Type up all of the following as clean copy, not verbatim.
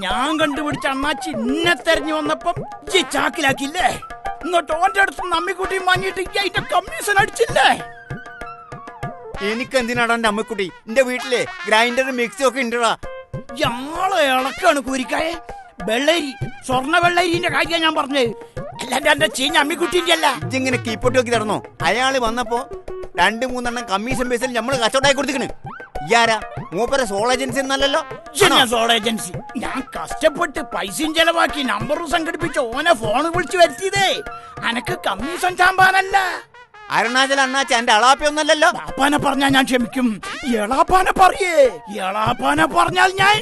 ഞാൻ കണ്ടുപിടിച്ച അണ്ണാച്ചി ഇന്നെ തെരഞ്ഞു വന്നപ്പം ഈ ചാക്കിലാക്കില്ലേ? ഇങ്ങോട്ട് ഓന്റെ അടുത്ത് അമ്മിക്കുട്ടിയും വാങ്ങിയിട്ട് അതിന്റെ കമ്മീഷൻ അടിച്ചില്ലേ? എനിക്ക് എന്തിനാടാ എന്റെ അമ്മക്കുട്ടി? എന്റെ വീട്ടിലെ ഗ്രൈൻഡറും മിക്സും ഒക്കെ ഉണ്ടടാ. ഞങ്ങളെ ഇളക്കാണ് കൂരിക്കായെ. വെള്ളരി, സ്വർണ്ണ വെള്ളരിന്റെ കാര്യം ഞാൻ പറഞ്ഞത്, അല്ലാണ്ട് എന്റെ ചീഞ്ഞ അമ്മിക്കുട്ടിന്റെ അല്ല. ഇങ്ങനെ കീപ്പോട്ട് നോക്കി തരണോ? അയാള് വന്നപ്പോ 2-3 കമ്മീഷൻ ബേസിൽ നമ്മള് കച്ചവടമായി കൊടുത്തിക്കണ്. ഇയാരാ? മൂപ്പര സോൾ ഏജൻസി എന്നല്ലോ. Sole agency. ഞാൻ കഷ്ടപ്പെട്ട് പൈസയും ചെലവാക്കി നമ്പറും സംഘടിപ്പിച്ച് ഓനെ ഫോൺ വിളിച്ചു വരുത്തിയതേ. അനക്ക് കമ്മീഷൻ ചാമ്പാനല്ല. അരുണാചൽ അണ്ണാച്ച എന്റെ അളാപ്പയൊന്നല്ലോ. ബാപ്പാനെ പറഞ്ഞാൽ ഞാൻ ക്ഷമിക്കും. എളാപ്പാനെ പറയേ. എളാപ്പാനെ പറഞ്ഞാൽ ഞാൻ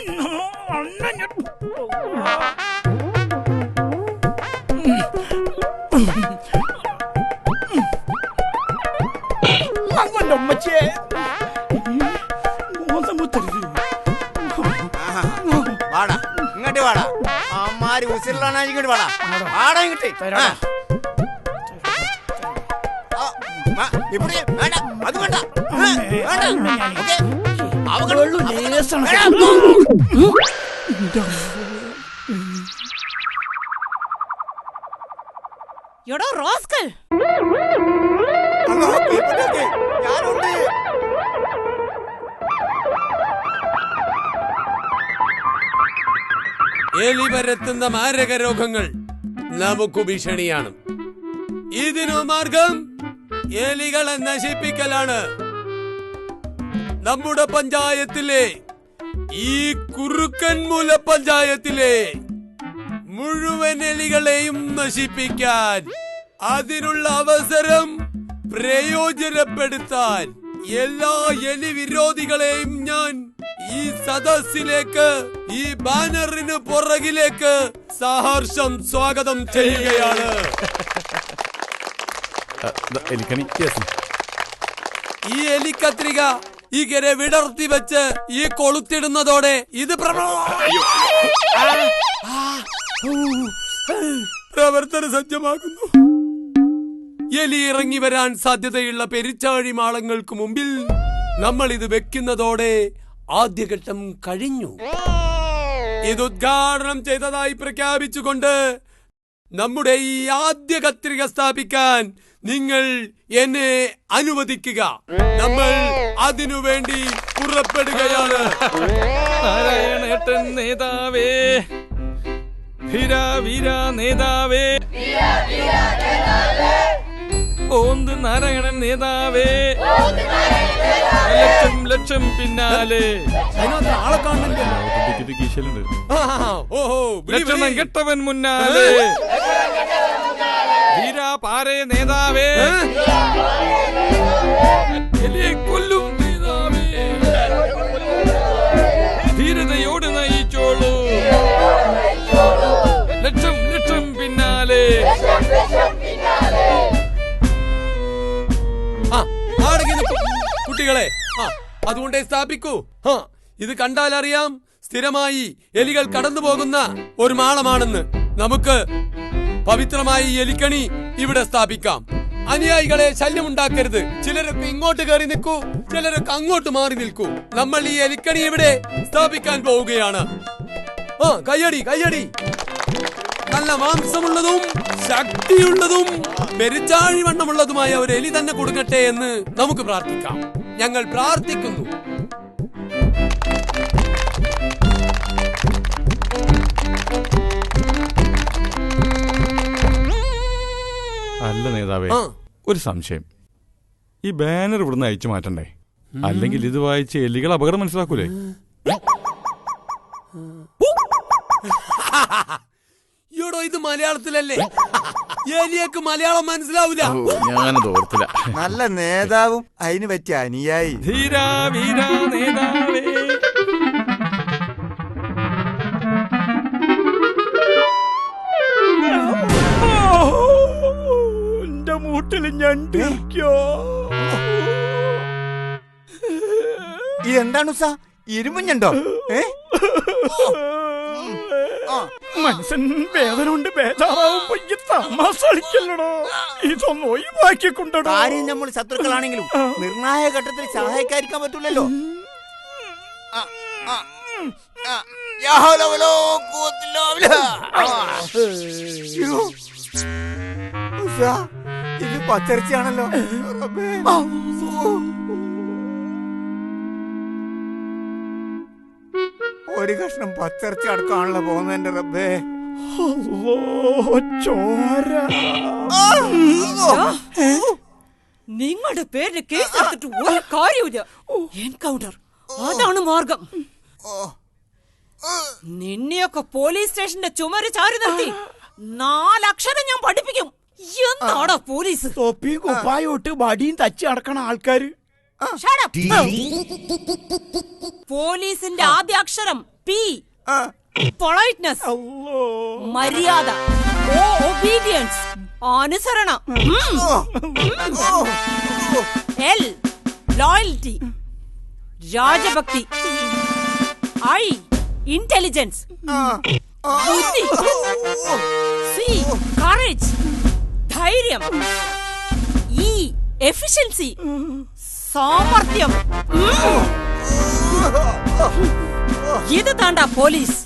അവന്റെ ഉമ്മച്ചേ വാടാ ഇങ്ങോട്ട് വാടാ. അമ്മാര് ഉസിലാണ് ഇങ്ങോട്ട് വാടാ. വാടാ ഇങ്ങോട്ട്. അത് വേണ്ട. എടോ റോസ്കൽ, ഞാനുണ്ട്. എലി പരത്തുന്ന മാരക രോഗങ്ങൾ നമുക്ക് ഭീഷണിയാണ്. ഇതിനു മാർഗം എലികളെ നശിപ്പിക്കലാണ്. നമ്മുടെ പഞ്ചായത്തിലെ, ഈ കുറുക്കൻമൂല പഞ്ചായത്തിലെ മുഴുവൻ എലികളെയും നശിപ്പിക്കാൻ, അതിനുള്ള അവസരം പ്രയോജനപ്പെടുത്താൻ എല്ലാ എലി വിരോധികളെയും ഞാൻ ഈ സദസ്സിലേക്ക്, ഈ ബാനറിന് പുറകിലേക്ക് സഹർഷം സ്വാഗതം ചെയ്യുകയാണ്. ഈ എലിക്കത്രിക ഇങ്ങനെ വിടർത്തി വെച്ച് ഈ കൊളുത്തിടുന്നതോടെ ഇത് പ്രവർത്തന സജ്ജമാകുന്നു. എലി ഇറങ്ങി വരാൻ സാധ്യതയുള്ള പെരിച്ചാഴി മാളങ്ങൾക്ക് മുമ്പിൽ നമ്മൾ ഇത് വെക്കുന്നതോടെ ആദ്യഘട്ടം കഴിഞ്ഞു. ഇത് ഉദ്ഘാടനം ചെയ്തതായി പ്രഖ്യാപിച്ചുകൊണ്ട് നമ്മുടെ ഈ ആദ്യ കത്രിക സ്ഥാപിക്കാൻ നിങ്ങൾ എന്നെ അനുവദിക്കുക. നമ്മൾ അതിനുവേണ്ടി പുറപ്പെടുകയാണ്. നാരായണേട്ടൻ നേതാവേ, വീര നേതാവേ, ഓന്ത് നാരായണൻ നേതാവേ, ലക്ഷം പിന്നാലെ ആളെ കാണുന്നുണ്ട്. ലക്ഷണം കെട്ടവൻ മുന്നാലെ, വീര പാരേ നേതാവേ, കൊല്ലും നേതാവേ, ധീരതയോട് നയിച്ചോളൂ, ലക്ഷം പിന്നാലെ. കുട്ടികളെ, അതുകൊണ്ടേ സ്ഥാപിക്കൂ. ഇത് കണ്ടാൽ അറിയാം സ്ഥിരമായി എലികൾ കടന്നു പോകുന്ന ഒരു മാളമാണെന്ന്. നമുക്ക് പവിത്രമായി എലിക്കണി ഇവിടെ സ്ഥാപിക്കാം. അനുയായികളെ ശല്യമുണ്ടാക്കരുത്. ചിലരൊക്കെ ഇങ്ങോട്ട് കയറി നിൽക്കൂ, ചിലരൊക്കെ അങ്ങോട്ട് മാറി നിൽക്കൂ. നമ്മൾ ഈ എലിക്കണി ഇവിടെ സ്ഥാപിക്കാൻ പോവുകയാണ്. കയ്യടി. നല്ല മാംസമുള്ളതും ശക്തിയുള്ളതും പെരിച്ചാഴി വണ്ണമുള്ളതുമായ ഒരു എലി തന്നെ കൊടുക്കട്ടെ എന്ന് നമുക്ക് പ്രാർത്ഥിക്കാം. ഞങ്ങൾ പ്രാർത്ഥിക്കുന്നു. അല്ല നേതാവേ, ഒരു സംശയം. ഈ ബാനർ ഇവിടുന്ന് അയച്ചു മാറ്റണ്ടേ? അല്ലെങ്കിൽ ഇത് വായിച്ച് എലികൾ അപകടം മനസ്സിലാക്കൂലേ? യോടോ, ഇത് മലയാളത്തിലല്ലേ? എലിയക്ക് മലയാളം മനസ്സിലാവൂല. ഞാനത് ഓർത്തില്ല. നല്ല നേതാവും അതിന് പറ്റിയ അനുയായി. വീര നേതാവേ, എന്റെ മൂട്ടില് ഞണ്ടിരിക്കോ? ഇതെന്താണ് സാ? ഇരുമ്പുഞ്ഞുണ്ടോ? മനസ്സൻ വേദന കൊണ്ട് ബേജാറാവുമ്പോ തമാശ കളിക്കല്ലടോ. ഇതൊന്നും ഒഴിവാക്കിക്കൊണ്ടോ. കാര്യം നമ്മൾ ശത്രുക്കളാണെങ്കിലും നിർണായക ഘട്ടത്തിൽ സഹായിക്കാതിരിക്കാൻ പറ്റൂലല്ലോ. യാ ഹൗല വലാ ഖുവത ഇല്ലാ ബില്ലാഹ്. അയ്യോ. ഉസ്സാ, ഇത് പച്ചരിച്ചാണല്ലോ. റബ്ബേ. ഒരു കഷ്ണം പച്ചരിച്ച അടക്കമാണല്ലോ പോകുന്നതിന്റെ റബ്ബേ. ചോര. നിങ്ങളുടെ പേരിന് കേസ് എടുത്തിട്ട് ഒരു കാര്യമില്ല. എൻകൗണ്ടർ അതാണ് മാർഗം. നിന്നെയൊക്കെ പോലീസ് സ്റ്റേഷന്റെ ചുമര് ചാരി നിർത്തി 4 അക്ഷരം ഞാൻ പഠിപ്പിക്കും. എന്താടാ പോലീസ്? തൊപ്പിയും കുപ്പായും ഇട്ട് വടിയും തച്ച് നടക്കണ ആൾക്കാര്. Shut up. പോലീസിന്റെ ആദ്യ അക്ഷരം പി. പൊളൈറ്റ്നസ്, മര്യാദ, ഒബീഡിയൻസ്, അനുസരണം. എൽ ലോയൽറ്റി, രാജഭക്തി. ഐ ഇന്റലിജൻസ്, ബുദ്ധി. സി കറേജ്, ധൈര്യം. ഇ എഫിഷ്യൻസി, സാമർത്ഥ്യം. ഇത് താണ്ടാ പോലീസ്.